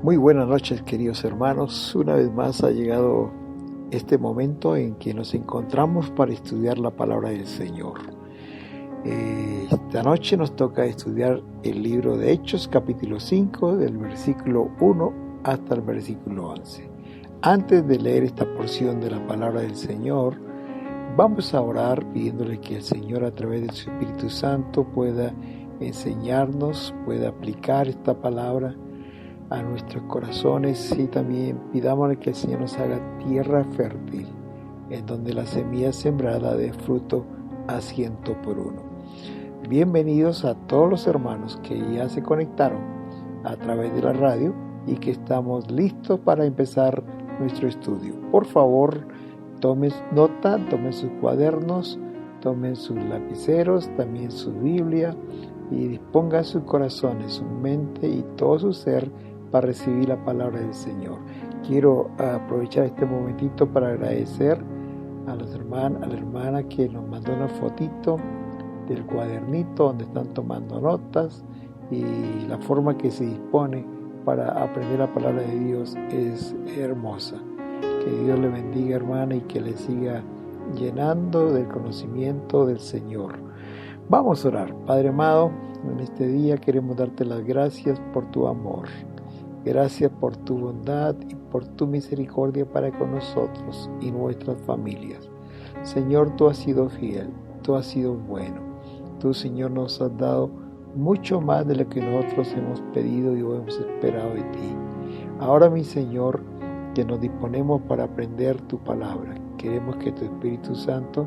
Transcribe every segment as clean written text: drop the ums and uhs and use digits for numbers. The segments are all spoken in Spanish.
Muy buenas noches, queridos hermanos. Una vez más ha llegado este momento en que nos encontramos para estudiar la palabra del Señor. Esta noche nos toca estudiar el libro de Hechos, capítulo 5, del versículo 1 hasta el versículo 11. Antes de leer esta porción de la palabra del Señor, vamos a orar pidiéndole que el Señor, a través de su Espíritu Santo, pueda enseñarnos, pueda aplicar esta palabra a nuestros corazones, y también pidámosle que el Señor nos haga tierra fértil, en donde la semilla sembrada dé fruto a 100%. Bienvenidos a todos los hermanos que ya se conectaron a través de la radio y que estamos listos para empezar nuestro estudio. Por favor, tomen nota, tomen sus cuadernos, tomen sus lapiceros, también su Biblia, y dispongan sus corazones, su mente y todo su ser para recibir la palabra del Señor. Quiero aprovechar este momentito para agradecer a la hermana que nos mandó una fotito del cuadernito donde están tomando notas, y la forma que se dispone para aprender la palabra de Dios es hermosa. Que Dios le bendiga, hermana, y que le siga llenando del conocimiento del Señor. Vamos a orar. Padre amado, en este día queremos darte las gracias por tu amor. Gracias por tu bondad y por tu misericordia para con nosotros y nuestras familias. Señor, tú has sido fiel, tú has sido bueno. Tú, Señor, nos has dado mucho más de lo que nosotros hemos pedido y hemos esperado de ti. Ahora, mi Señor, que nos disponemos para aprender tu palabra, queremos que tu Espíritu Santo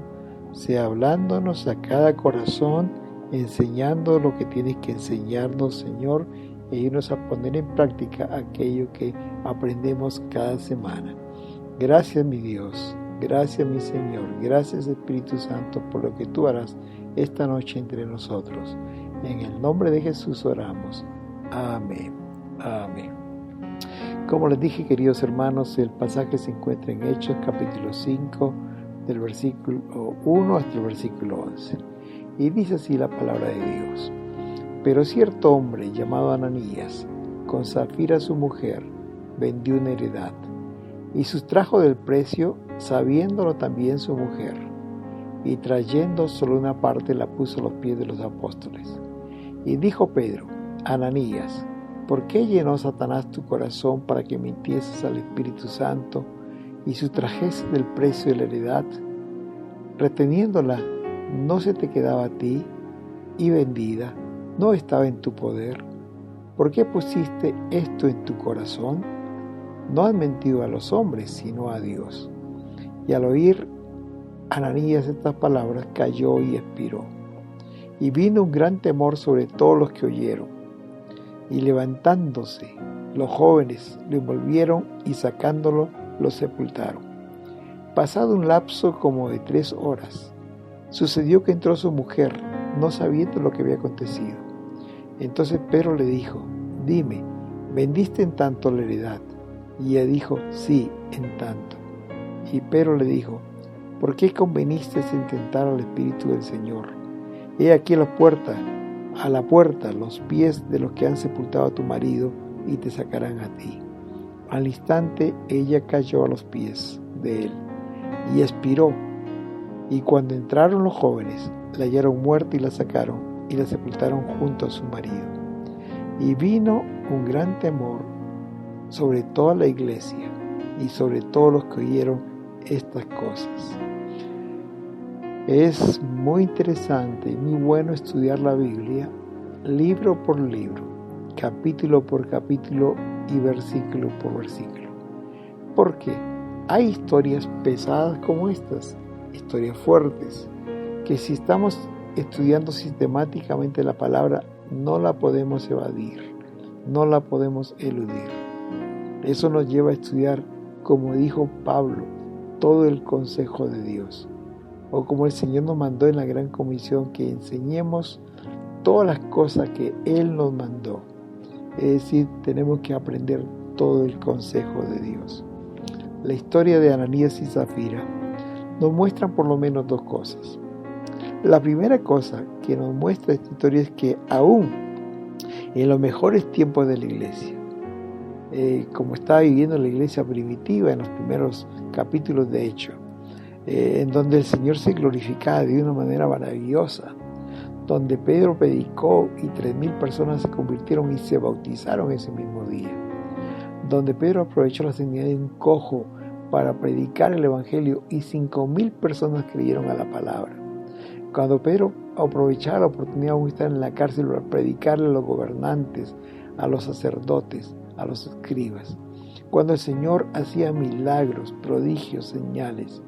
sea hablándonos a cada corazón, enseñando lo que tienes que enseñarnos, Señor, e irnos a poner en práctica aquello que aprendemos cada semana. Gracias, mi Dios, gracias, mi Señor, gracias, Espíritu Santo, por lo que tú harás esta noche entre nosotros. En el nombre de Jesús oramos. Amén. Amén. Como les dije, queridos hermanos, el pasaje se encuentra en Hechos capítulo 5, del versículo 1 hasta el versículo 11. Y dice así la palabra de Dios. Pero cierto hombre llamado Ananías, con Safira su mujer, vendió una heredad, y sustrajo del precio, sabiéndolo también su mujer, y trayendo solo una parte la puso a los pies de los apóstoles. Y dijo Pedro: Ananías, ¿por qué llenó Satanás tu corazón para que mintieses al Espíritu Santo y sustrajeses del precio de la heredad? Reteniéndola, ¿no se te quedaba a ti? Y vendida, ¿no estaba en tu poder? ¿Por qué pusiste esto en tu corazón? No has mentido a los hombres, sino a Dios. Y al oír Ananías estas palabras, cayó y expiró. Y vino un gran temor sobre todos los que oyeron. Y levantándose, los jóvenes lo envolvieron y sacándolo, lo sepultaron. Pasado un lapso como de 3 horas, sucedió que entró su mujer, no sabiendo lo que había acontecido. Entonces Pedro le dijo: Dime, ¿vendiste en tanto la heredad? Y ella dijo: Sí, en tanto. Y Pedro le dijo: ¿Por qué conveniste en tentar al Espíritu del Señor? He aquí a la puerta los pies de los que han sepultado a tu marido, y te sacarán a ti. Al instante ella cayó a los pies de él y expiró. Y cuando entraron los jóvenes, la hallaron muerta y la sacaron y la sepultaron junto a su marido. Y vino un gran temor sobre toda la iglesia y sobre todos los que oyeron estas cosas. Es muy interesante y muy bueno estudiar la Biblia libro por libro, capítulo por capítulo y versículo por versículo. Porque hay historias pesadas como estas, historias fuertes, que si estamos estudiando sistemáticamente la palabra, no la podemos evadir, no la podemos eludir. Eso nos lleva a estudiar, como dijo Pablo, todo el consejo de Dios. O como el Señor nos mandó en la Gran Comisión, que enseñemos todas las cosas que Él nos mandó. Es decir, tenemos que aprender todo el consejo de Dios. La historia de Ananías y Safira nos muestra por lo menos 2 cosas. La primera cosa que nos muestra esta historia es que aún en los mejores tiempos de la iglesia, como estaba viviendo la iglesia primitiva en los primeros capítulos de Hechos, en donde el Señor se glorificaba de una manera maravillosa, donde Pedro predicó y 3,000 personas se convirtieron y se bautizaron ese mismo día, donde Pedro aprovechó la sanidad de un cojo para predicar el evangelio y 5,000 personas creyeron a la palabra. Cuando Pedro aprovechaba la oportunidad de estar en la cárcel para predicarle a los gobernantes, a los sacerdotes, a los escribas. Cuando el Señor hacía milagros, prodigios, señales.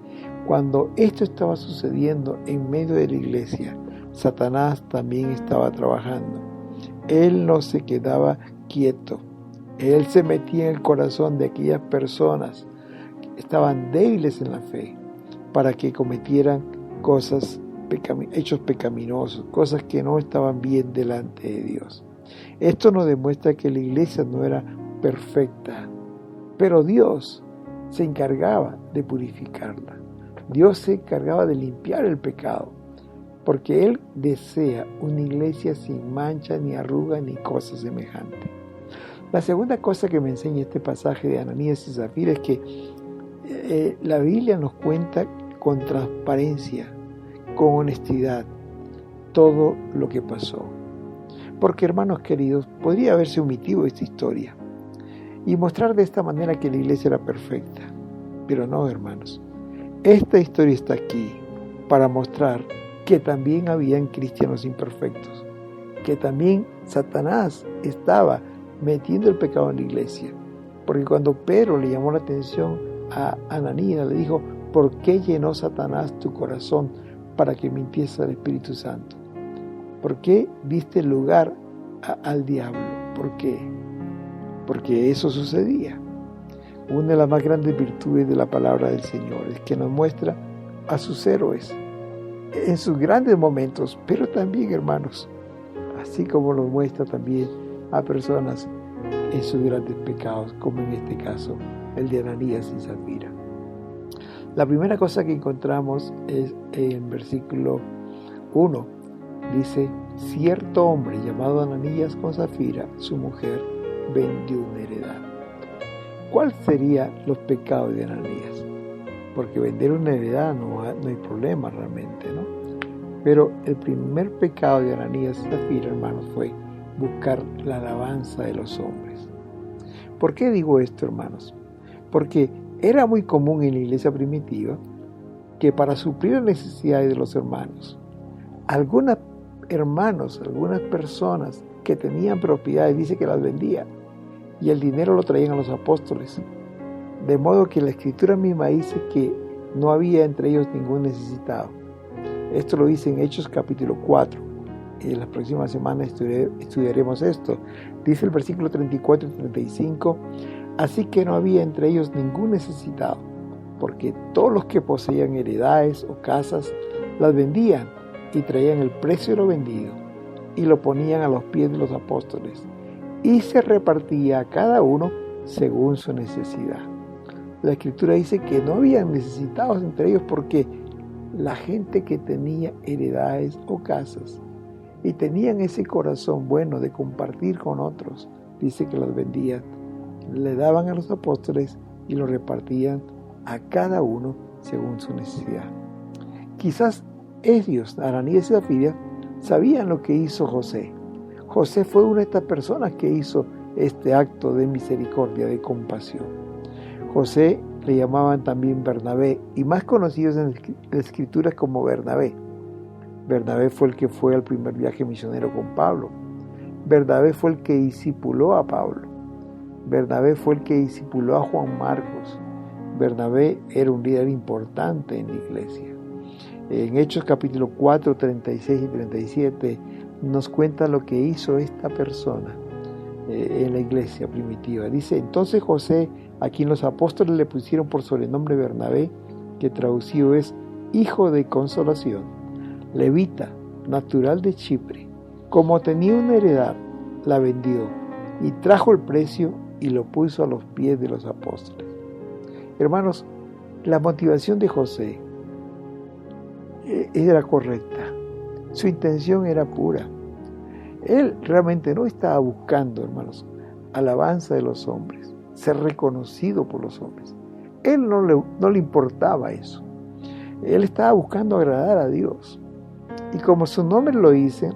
Cuando esto estaba sucediendo en medio de la iglesia, Satanás también estaba trabajando. Él no se quedaba quieto. Él se metía en el corazón de aquellas personas que estaban débiles en la fe para que cometieran hechos pecaminosos, cosas que no estaban bien delante de Dios. Esto nos demuestra que la iglesia no era perfecta, pero Dios se encargaba de purificarla. Dios se encargaba de limpiar el pecado, porque Él desea una iglesia sin mancha, ni arruga, ni cosa semejante. La segunda cosa que me enseña este pasaje de Ananías y Zafira es que la Biblia nos cuenta con transparencia, con honestidad, todo lo que pasó. Porque, hermanos queridos, podría haberse omitido esta historia y mostrar de esta manera que la iglesia era perfecta. Pero no, hermanos. Esta historia está aquí para mostrar que también habían cristianos imperfectos, que también Satanás estaba metiendo el pecado en la iglesia. Porque cuando Pedro le llamó la atención a Ananías, le dijo: ¿por qué llenó Satanás tu corazón para que mintiese al Espíritu Santo? ¿Por qué diste lugar al diablo? ¿Por qué? Porque eso sucedía. Una de las más grandes virtudes de la palabra del Señor es que nos muestra a sus héroes en sus grandes momentos, pero también, hermanos, así como nos muestra también a personas en sus grandes pecados, como en este caso el de Ananías y Zafira. La primera cosa que encontramos es en versículo 1. Dice: cierto hombre llamado Ananías con Zafira, su mujer, vendió una heredad. ¿Cuál serían los pecados de Ananías? Porque vender una heredad no hay problema realmente, ¿no? Pero el primer pecado de Ananías y Zafira, hermanos, fue buscar la alabanza de los hombres. ¿Por qué digo esto, hermanos? Porque era muy común en la iglesia primitiva que para suplir las necesidades de los hermanos, algunos hermanos, algunas personas que tenían propiedades, dice que las vendían y el dinero lo traían a los apóstoles. De modo que la escritura misma dice que no había entre ellos ningún necesitado. Esto lo dice en Hechos capítulo 4. Y en las próximas semanas estudiaremos esto. Dice el versículo 34 y 35: así que no había entre ellos ningún necesitado, porque todos los que poseían heredades o casas las vendían y traían el precio de lo vendido y lo ponían a los pies de los apóstoles, y se repartía a cada uno según su necesidad. La escritura dice que no habían necesitados entre ellos, porque la gente que tenía heredades o casas y tenían ese corazón bueno de compartir con otros, dice que las vendían, le daban a los apóstoles y lo repartían a cada uno según su necesidad. Quizás ellos, Ananías y Zafira, sabían lo que hizo José. José fue una de estas personas que hizo este acto de misericordia, de compasión. José le llamaban también Bernabé, y más conocidos en la escritura como Bernabé. Bernabé fue el que fue al primer viaje misionero con Pablo. Bernabé fue el que discipuló a Pablo. Bernabé fue el que discipuló a Juan Marcos. Bernabé era un líder importante en la iglesia. En Hechos capítulo 4, 36 y 37 nos cuenta lo que hizo esta persona en la iglesia primitiva. Dice: entonces José, a quien los apóstoles le pusieron por sobrenombre Bernabé, que traducido es hijo de consolación, levita, natural de Chipre, como tenía una heredad, la vendió y trajo el precio y lo puso a los pies de los apóstoles. Hermanos, la motivación de José era correcta. Su intención era pura. Él realmente no estaba buscando, hermanos, alabanza de los hombres. ser reconocido por los hombres. Él no le importaba eso. Él estaba buscando agradar a Dios. Y como su nombre lo dice,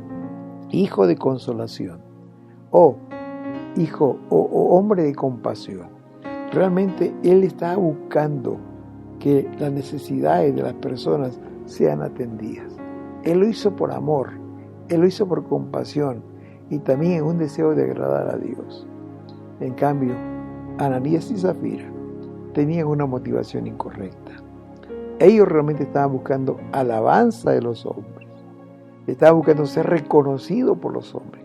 hijo de consolación, o hijo o hombre de compasión. Realmente él estaba buscando que las necesidades de las personas sean atendidas. Él lo hizo por amor, él lo hizo por compasión y también en un deseo de agradar a Dios. En cambio, Ananías y Zafira tenían una motivación incorrecta. Ellos realmente estaban buscando alabanza de los hombres. Estaban buscando ser reconocidos por los hombres.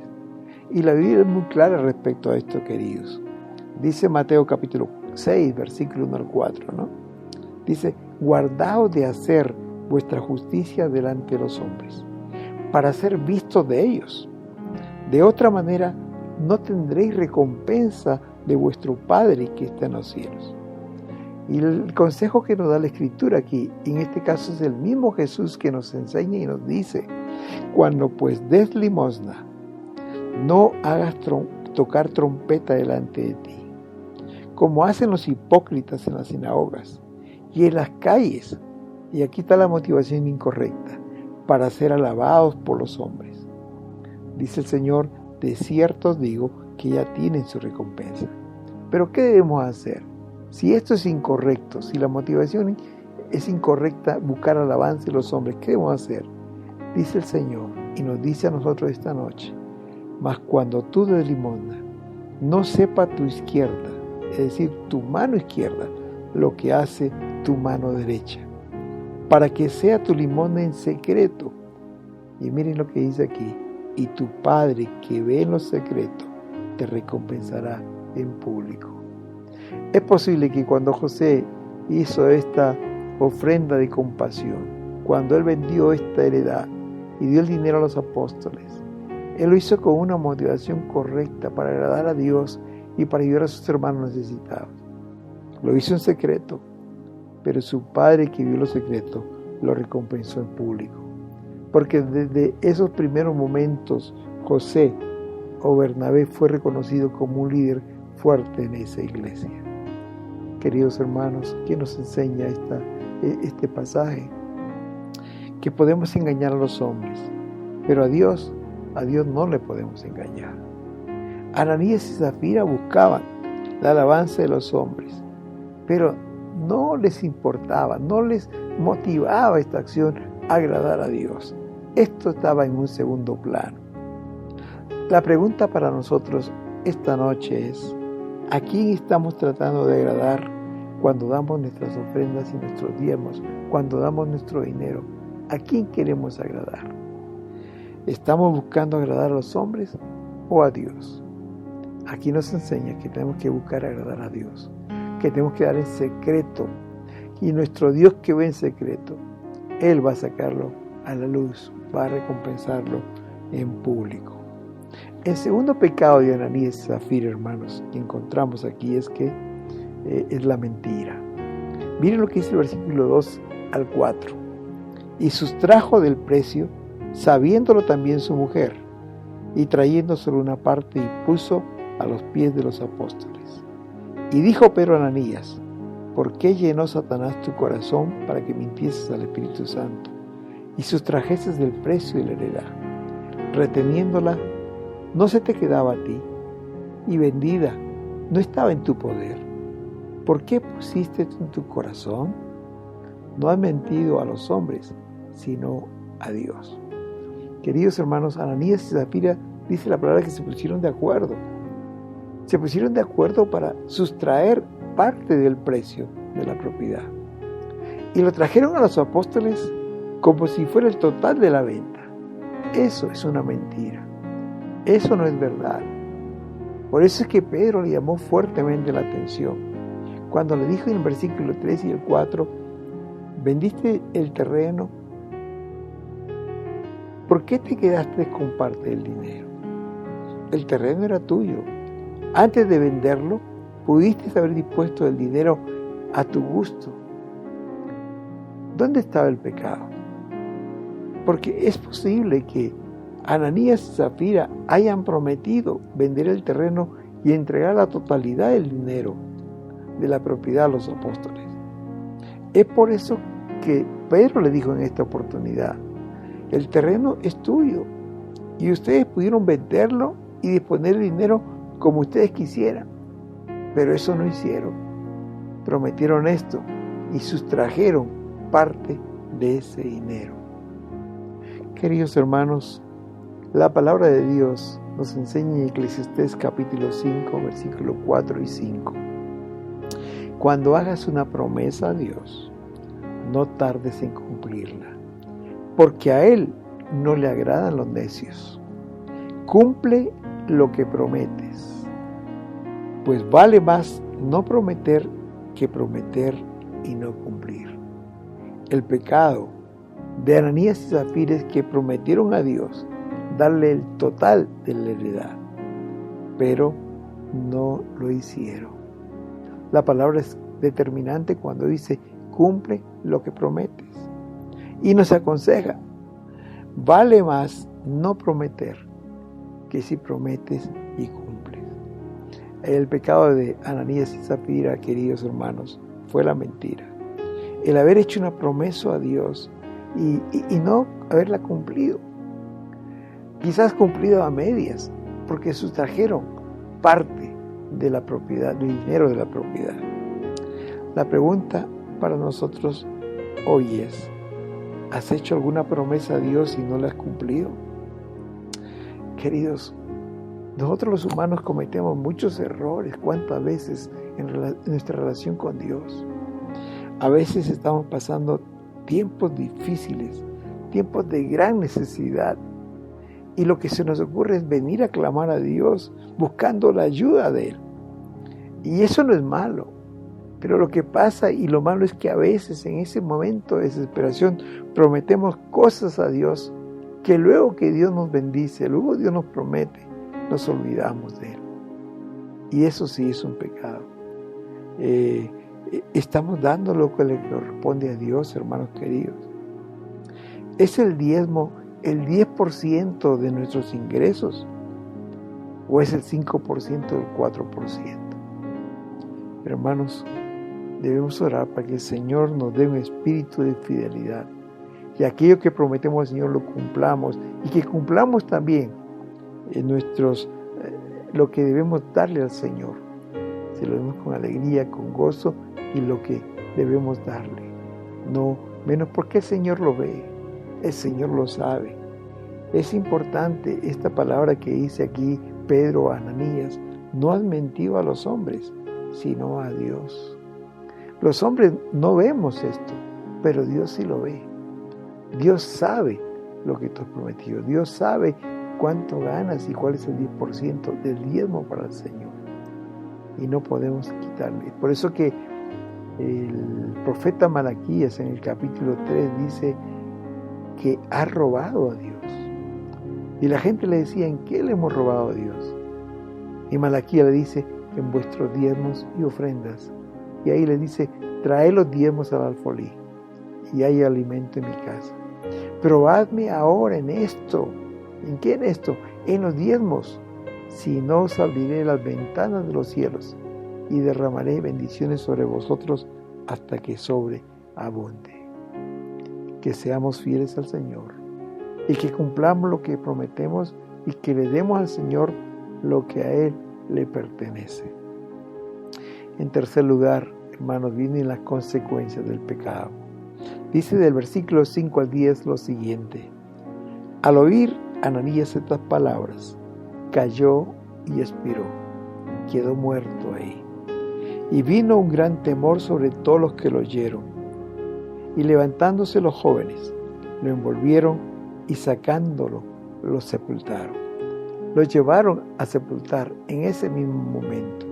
Y la Biblia es muy clara respecto a esto, queridos. Dice Mateo capítulo 6, versículo 1 al 4, ¿no? Dice, guardaos de hacer vuestra justicia delante de los hombres, para ser vistos de ellos. De otra manera, no tendréis recompensa de vuestro Padre que está en los cielos. Y el consejo que nos da la Escritura aquí, en este caso es el mismo Jesús que nos enseña y nos dice, cuando pues des limosna, no hagas tocar trompeta delante de ti, como hacen los hipócritas en las sinagogas y en las calles, y aquí está la motivación incorrecta, para ser alabados por los hombres. Dice el Señor, de cierto os digo que ya tienen su recompensa. Pero ¿qué debemos hacer? Si esto es incorrecto, si la motivación es incorrecta, buscar alabanza de los hombres, ¿qué debemos hacer? Dice el Señor, y nos dice a nosotros esta noche, mas cuando tú des limosna, no sepa tu izquierda, es decir, tu mano izquierda, lo que hace tu mano derecha, para que sea tu limosna en secreto. Y miren lo que dice aquí, y tu Padre que ve en lo secreto, te recompensará en público. Es posible que cuando José hizo esta ofrenda de compasión, cuando él vendió esta heredad y dio el dinero a los apóstoles, él lo hizo con una motivación correcta para agradar a Dios y para ayudar a sus hermanos necesitados. Lo hizo en secreto, pero su Padre que vio lo secreto lo recompensó en público. Porque desde esos primeros momentos José o Bernabé fue reconocido como un líder fuerte en esa iglesia. Queridos hermanos, ¿qué nos enseña este pasaje? Que podemos engañar a los hombres, pero a Dios no le podemos engañar. Ananías y Zafira buscaban la alabanza de los hombres, pero no les importaba, no les motivaba esta acción a agradar a Dios. Esto estaba en un segundo plano. La pregunta para nosotros esta noche es, ¿a quién estamos tratando de agradar cuando damos nuestras ofrendas y nuestros diezmos, cuando damos nuestro dinero? ¿A quién queremos agradar? ¿Estamos buscando agradar a los hombres o a Dios? Aquí nos enseña que tenemos que buscar agradar a Dios, que tenemos que dar en secreto, y nuestro Dios que ve en secreto, Él va a sacarlo a la luz, va a recompensarlo en público. El segundo pecado de Ananías y Zafira, hermanos, que encontramos aquí es que es la mentira. Miren lo que dice el versículo 2 al 4. Y sustrajo del precio, sabiéndolo también su mujer, y trayendo solo una parte y puso a los pies de los apóstoles. Y dijo Pedro a Ananías, ¿por qué llenó Satanás tu corazón para que mintieses al Espíritu Santo y sustrajeses del precio de la heredad? Reteniéndola, no se te quedaba a ti, y vendida, no estaba en tu poder. ¿Por qué pusiste en tu corazón? No has mentido a los hombres, sino a Dios. Queridos hermanos, Ananías y Zafira, dice la palabra que se pusieron de acuerdo. Se pusieron de acuerdo para sustraer parte del precio de la propiedad. Y lo trajeron a los apóstoles como si fuera el total de la venta. Eso es una mentira. Eso no es verdad. Por eso es que Pedro le llamó fuertemente la atención. Cuando le dijo en el versículo 3 y el 4, ¿vendiste el terreno? ¿Por qué te quedaste con parte del dinero? El terreno era tuyo. Antes de venderlo, pudiste haber dispuesto el dinero a tu gusto. ¿Dónde estaba el pecado? Porque es posible que Ananías y Zafira hayan prometido vender el terreno y entregar la totalidad del dinero de la propiedad a los apóstoles. Es por eso que Pedro le dijo en esta oportunidad: el terreno es tuyo y ustedes pudieron venderlo y disponer el dinero como ustedes quisieran, pero eso no hicieron. Prometieron esto y sustrajeron parte de ese dinero. Queridos hermanos, la palabra de Dios nos enseña en Eclesiastés capítulo 5, versículos 4 y 5. Cuando hagas una promesa a Dios, no tardes en cumplirla, porque a Él no le agradan los necios. Cumple lo que prometes, pues vale más no prometer que prometer y no cumplir. El pecado de Ananías y Zafira es que prometieron a Dios darle el total de la heredad, pero no lo hicieron. La palabra es determinante cuando dice: cumple lo que prometes. Y nos aconseja: vale más no prometer que si prometes y cumples. El pecado de Ananías y Zafira, queridos hermanos, fue la mentira. El haber hecho una promesa a Dios y no haberla cumplido. Quizás cumplido a medias, porque sustrajeron parte de la propiedad, del dinero de la propiedad. La pregunta para nosotros hoy es: ¿has hecho alguna promesa a Dios y no la has cumplido? Queridos, nosotros los humanos cometemos muchos errores. ¿Cuántas veces en nuestra relación con Dios? A veces estamos pasando tiempos difíciles, tiempos de gran necesidad, y lo que se nos ocurre es venir a clamar a Dios buscando la ayuda de Él. Y eso no es malo, pero lo que pasa y lo malo es que a veces en ese momento de desesperación prometemos cosas a Dios que luego que Dios nos bendice, luego Dios nos promete, nos olvidamos de Él. Y eso sí es un pecado. Estamos dando lo que le corresponde a Dios, hermanos queridos. ¿Es el diezmo el 10% de nuestros ingresos o es el 5% del 4%? Hermanos, debemos orar para que el Señor nos dé un espíritu de fidelidad y aquello que prometemos al Señor lo cumplamos, y que cumplamos también lo que debemos darle al Señor. Se lo demos con alegría, con gozo, y lo que debemos darle. No menos, porque el Señor lo ve, el Señor lo sabe. Es importante esta palabra que dice aquí Pedro a Ananías: no has mentido a los hombres, sino a Dios. Los hombres no vemos esto, pero Dios sí lo ve. Dios sabe lo que tú has prometido. Dios sabe cuánto ganas y cuál es el 10% del diezmo para el Señor. Y no podemos quitarle. Por eso que el profeta Malaquías en el capítulo 3 dice que ha robado a Dios. Y la gente le decía: ¿en qué le hemos robado a Dios? Y Malaquías le dice: en vuestros diezmos y ofrendas. Y ahí le dice: traed los diezmos al alfolí, y hay alimento en mi casa. Probadme ahora en esto. ¿En qué en esto? En los diezmos. Si no, os abriré las ventanas de los cielos y derramaré bendiciones sobre vosotros hasta que sobreabunde. Que seamos fieles al Señor y que cumplamos lo que prometemos y que le demos al Señor lo que a Él le pertenece. En tercer lugar, hermanos, vienen las consecuencias del pecado. Dice del versículo 5 al 10 lo siguiente: al oír Ananías estas palabras, cayó y expiró, quedó muerto ahí. Y vino un gran temor sobre todos los que lo oyeron. Y levantándose los jóvenes, lo envolvieron y sacándolo, lo sepultaron. Lo llevaron a sepultar en ese mismo momento.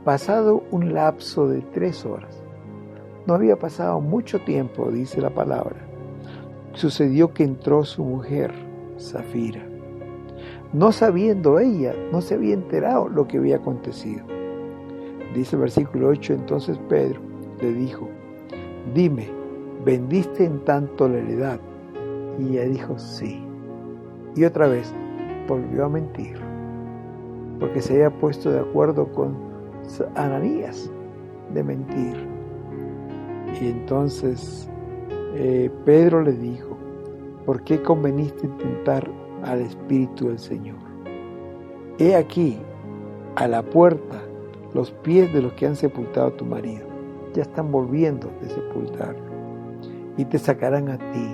Pasado un lapso de 3 horas, no había pasado mucho tiempo, dice la palabra, sucedió que entró su mujer, Zafira, no sabiendo ella, no se había enterado lo que había acontecido. Dice el versículo 8, entonces Pedro le dijo: dime, ¿vendiste en tanto la heredad? Y ella dijo: sí. Y otra vez volvió a mentir. porque se había puesto de acuerdo con Ananías de mentir. Y entonces Pedro le dijo: ¿por qué conveniste intentar al Espíritu del Señor? He aquí, a la puerta, los pies de los que han sepultado a tu marido. Ya están volviendo de sepultarlo. Y te sacarán a ti.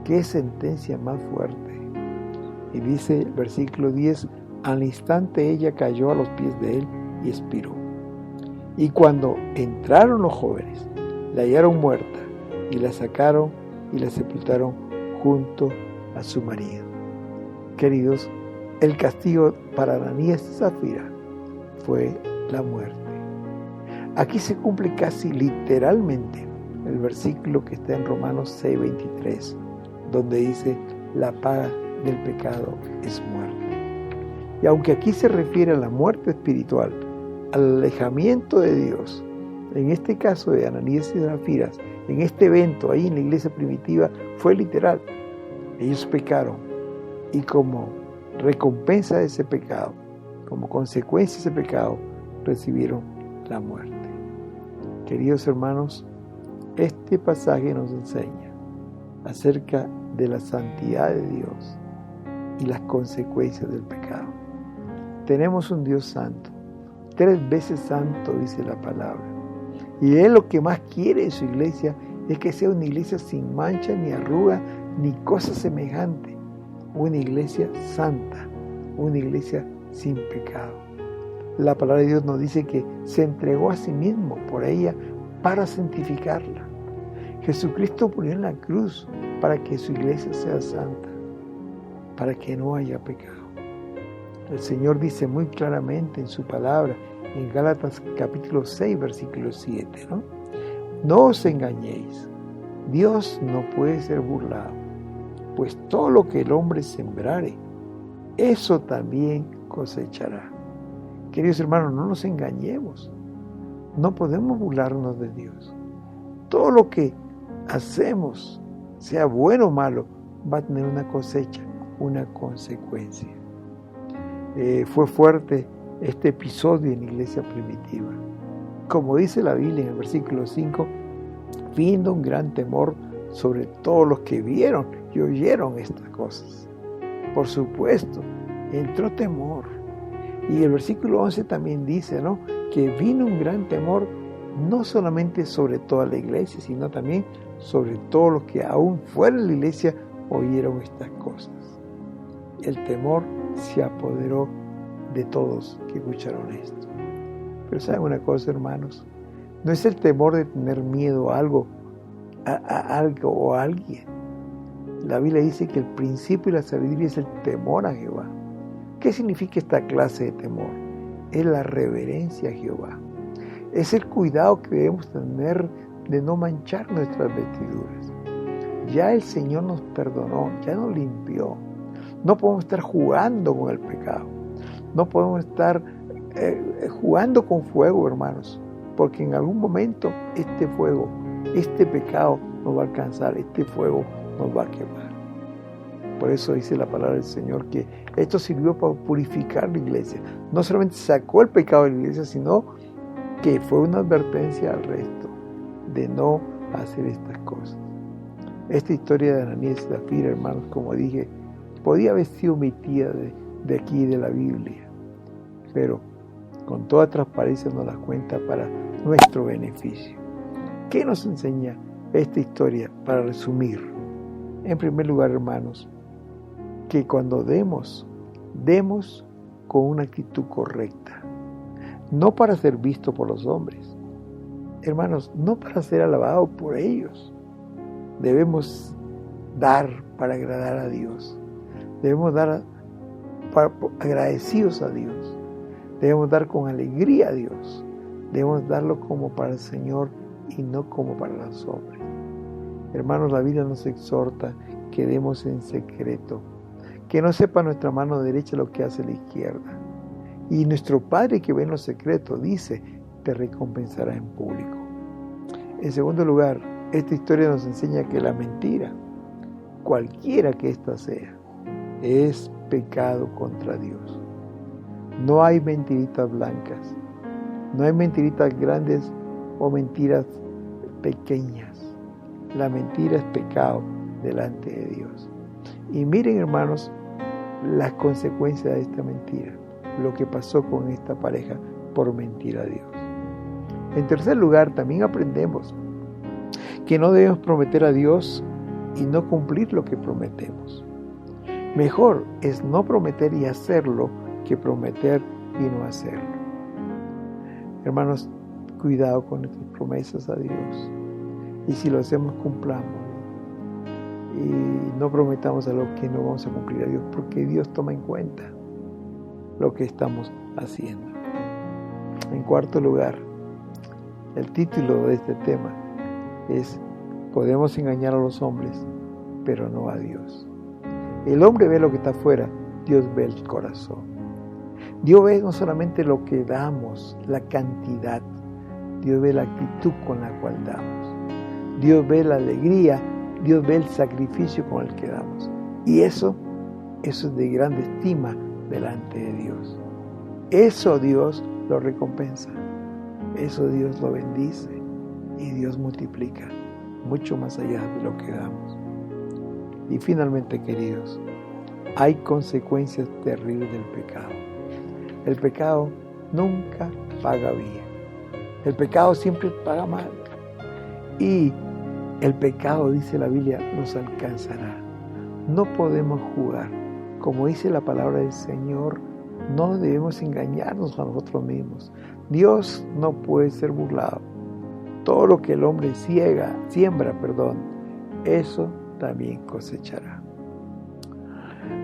¡Qué sentencia más fuerte! Y dice el versículo 10, al instante ella cayó a los pies de él y expiró. Y cuando entraron los jóvenes, la hallaron muerta y la sacaron y la sepultaron junto a su marido. Queridos, el castigo para Ananías y Zafira fue la muerte. Aquí se cumple casi literalmente el versículo que está en Romanos 6:23, donde dice: la paga del pecado es muerte. Y aunque aquí se refiere a la muerte espiritual, al alejamiento de Dios, en este caso de Ananías y Zafira, en este evento ahí en la iglesia primitiva, fue literal. Ellos pecaron y como recompensa de ese pecado, como consecuencia de ese pecado, recibieron la muerte. Queridos hermanos, este pasaje nos enseña acerca de la santidad de Dios y las consecuencias del pecado. Tenemos un Dios santo, 3 veces santo, dice la palabra. Y Él lo que más quiere de su iglesia es que sea una iglesia sin mancha, ni arruga, ni cosa semejante. Una iglesia santa, una iglesia sin pecado. La palabra de Dios nos dice que se entregó a sí mismo por ella para santificarla. Jesucristo murió en la cruz para que su iglesia sea santa, para que no haya pecado. El Señor dice muy claramente en su palabra, en Gálatas capítulo 6, versículo 7, No os engañéis, Dios no puede ser burlado, pues todo lo que el hombre sembrare, eso también cosechará. Queridos hermanos, no nos engañemos, no podemos burlarnos de Dios. Todo lo que hacemos, sea bueno o malo, va a tener una cosecha, una consecuencia. Fue fuerte este episodio en la iglesia primitiva. Como dice la Biblia en el versículo 5, vino un gran temor sobre todos los que vieron y oyeron estas cosas. Por supuesto, entró temor. Y el versículo 11 también dice, que vino un gran temor no solamente sobre toda la iglesia, sino también sobre todos los que aún fuera de la iglesia oyeron estas cosas. El temor se apoderó de todos que escucharon esto. Pero ¿saben una cosa, hermanos? No es el temor de tener miedo a algo, a algo o a alguien. La Biblia dice que el principio de la sabiduría es el temor a Jehová. ¿Qué significa esta clase de temor? Es la reverencia a Jehová. Es el cuidado que debemos tener de no manchar nuestras vestiduras. Ya el Señor nos perdonó, ya nos limpió. No podemos estar jugando con el pecado. No podemos estar jugando con fuego, hermanos, porque en algún momento este fuego, este pecado nos va a alcanzar, este fuego nos va a quemar. Por eso dice la palabra del Señor que esto sirvió para purificar la iglesia. No solamente sacó el pecado de la iglesia, sino que fue una advertencia al resto de no hacer estas cosas. Esta historia de Ananías y Zafira, hermanos, como dije, podía haber sido omitida de aquí de la Biblia, pero con toda transparencia nos la cuenta para nuestro beneficio. ¿Qué nos enseña esta historia? Para resumir, en primer lugar, hermanos, que cuando demos con una actitud correcta, no para ser visto por los hombres, hermanos, no para ser alabados por ellos. Debemos dar para agradar a Dios. Debemos dar agradecidos a Dios. Debemos dar con alegría a Dios. Debemos darlo como para el Señor y no como para los hombres. Hermanos, la Biblia nos exhorta que demos en secreto, que no sepa nuestra mano derecha lo que hace la izquierda. Y nuestro Padre que ve en los secretos dice, te recompensará en público. En segundo lugar, esta historia nos enseña que la mentira, cualquiera que ésta sea, es pecado contra Dios. No hay mentiritas blancas, no hay mentiritas grandes o mentiras pequeñas. La mentira es pecado delante de Dios. Y miren, hermanos, las consecuencias de esta mentira, lo que pasó con esta pareja por mentir a Dios. En tercer lugar, también aprendemos que no debemos prometer a Dios y no cumplir lo que prometemos. Mejor es no prometer y hacerlo que prometer y no hacerlo. Hermanos, cuidado con nuestras promesas a Dios. Y si lo hacemos, cumplamos. Y no prometamos algo que no vamos a cumplir a Dios, porque Dios toma en cuenta lo que estamos haciendo. En cuarto lugar, el título de este tema es: podemos engañar a los hombres, pero no a Dios. El hombre ve lo que está afuera, Dios ve el corazón. Dios ve no solamente lo que damos, la cantidad, Dios ve la actitud con la cual damos. Dios ve la alegría, Dios ve el sacrificio con el que damos. Y eso es de grande estima delante de Dios. Eso Dios lo recompensa. Eso Dios lo bendice. Y Dios multiplica mucho más allá de lo que damos. Y finalmente, queridos, hay consecuencias terribles del pecado. El pecado nunca paga bien. El pecado siempre paga mal. Y el pecado, dice la Biblia, nos alcanzará. No podemos jugar. Como dice la palabra del Señor, no debemos engañarnos a nosotros mismos. Dios no puede ser burlado. Todo lo que el hombre siembra, eso también cosechará.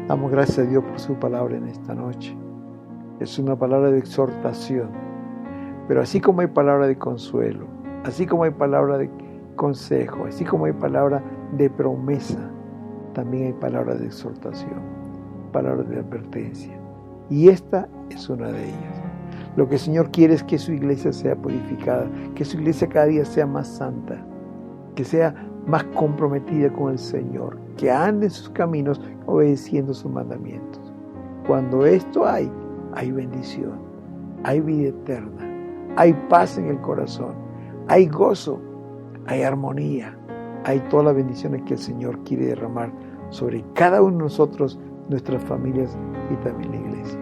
Damos gracias a Dios por su palabra en esta noche. Es una palabra de exhortación. Pero así como hay palabra de consuelo, así como hay palabra de consejo, así como hay palabra de promesa, también hay palabra de exhortación, palabra de advertencia. Y esta es una de ellas. Lo que el Señor quiere es que su iglesia sea purificada, que su iglesia cada día sea más santa, que sea más comprometida con el Señor, que ande en sus caminos obedeciendo sus mandamientos. Cuando esto hay bendición, hay vida eterna, hay paz en el corazón, hay gozo, hay armonía, hay todas las bendiciones que el Señor quiere derramar sobre cada uno de nosotros, nuestras familias y también la iglesia.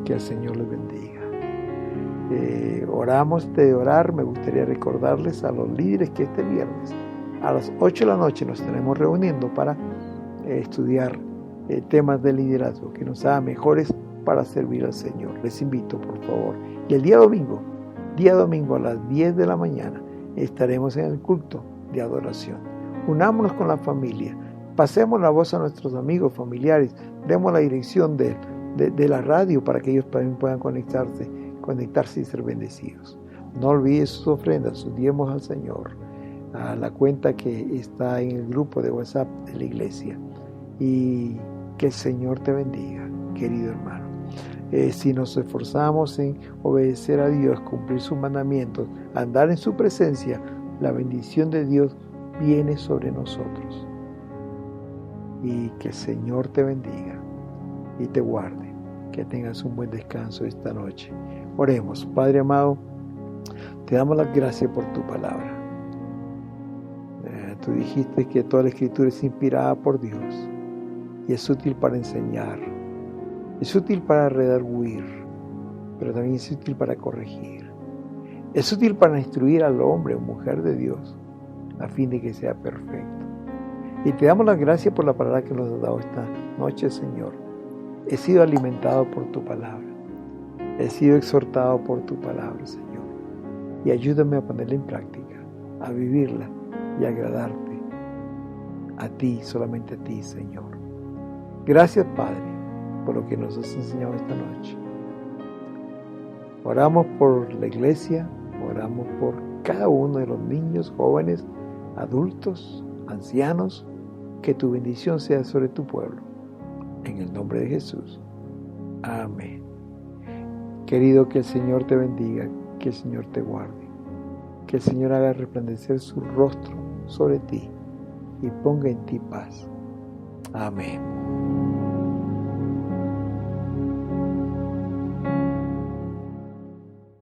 Que el Señor les bendiga. Oramos de orar. Me gustaría recordarles a los líderes que este viernes a las 8 de la noche nos estaremos reuniendo para estudiar temas de liderazgo que nos hagan mejores para servir al Señor. Les invito, por favor. Y el día domingo a las 10 de la mañana estaremos en el culto de adoración. Unámonos con la familia, pasemos la voz a nuestros amigos, familiares, demos la dirección de la radio para que ellos también puedan conectarse y ser bendecidos. No olvides sus ofrendas, sus diezmos al Señor, a la cuenta que está en el grupo de WhatsApp de la iglesia. Y que el Señor te bendiga, querido hermano. Si nos esforzamos en obedecer a Dios, cumplir sus mandamientos, andar en su presencia, la bendición de Dios viene sobre nosotros. Y que el Señor te bendiga y te guarde. Que tengas un buen descanso esta noche. Oremos. Padre amado, te damos las gracias por tu palabra. Tú dijiste que toda la Escritura es inspirada por Dios y es útil para enseñar, es útil para redarguir, pero también es útil para corregir. Es útil para instruir al hombre o mujer de Dios a fin de que sea perfecto. Y te damos las gracias por la palabra que nos has dado esta noche, Señor. He sido alimentado por tu palabra. He sido exhortado por tu palabra, Señor. Y ayúdame a ponerla en práctica, a vivirla y a agradarte a ti, solamente a ti, Señor. Gracias, Padre, por lo que nos has enseñado esta noche. Oramos por la iglesia, oramos por cada uno de los niños, jóvenes, adultos, ancianos. Que tu bendición sea sobre tu pueblo. En el nombre de Jesús. Amén. Querido, que el Señor te bendiga, que el Señor te guarde, que el Señor haga resplandecer su rostro sobre ti y ponga en ti paz. Amén.